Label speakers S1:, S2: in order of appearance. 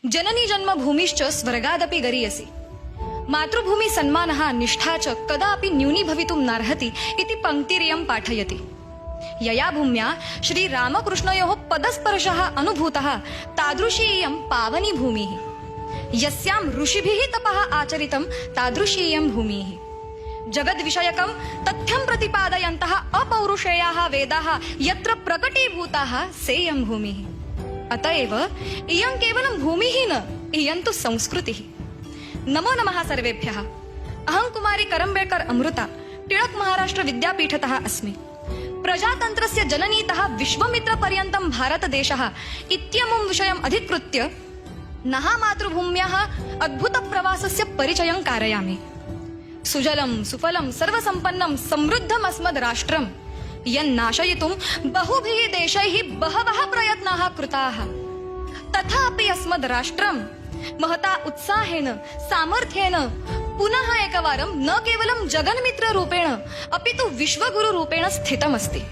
S1: जननी जन्मभूमिश्च स्वर्गादपि गरीयसी मातृभूमि सन्मानः निष्ठा च कदापि न्यूनी भवितुं नार्हति इति पङ्क्तिरियं पाठयति। यया भूम्या श्रीरामकृष्णयोः पदस्पर्शः अनुभूतः तादृशी इयं पावनी भूमिः। यस्यां ऋषिभिः तपः आचरितं तादृशी इयं भूमिः। जगद्विषयकं तथ्यं प्रतिपादयन्तः अपौरुषेयाः वेदाः यत्र प्रकटीभूताः सेयं भूमिः। अतएव इयं केवलं भूमिः न, इयं तु संस्कृतिः। नमो नमः सर्वेभ्यः। अहं कुमारी करम्बेळ्कर् अमृता टिळक महाराष्ट्र विद्यापीठतः अस्मि। प्रजातन्त्रस्य जननीतः विश्वमित्रपर्यन्तं भारतदेशः इत्यमुं विषयम् अधिकृत्य नः मातृभूम्याः अद्भुतप्रवासस्य परिचयं कारयामि। सुजलं सुफलं सर्वसम्पन्नं समृद्धम् अस्मद् राष्ट्रं यन्नाशयितुं बहुभिः देशैः बहवः प्रयत्नाः कृताः, तथापि अस्मद् राष्ट्रं महता उत्साहेन सामर्थ्येन पुनः एकवारं न केवलं जगन्मित्ररूपेण अपि तु विश्वगुरुरूपेण स्थितमस्ति।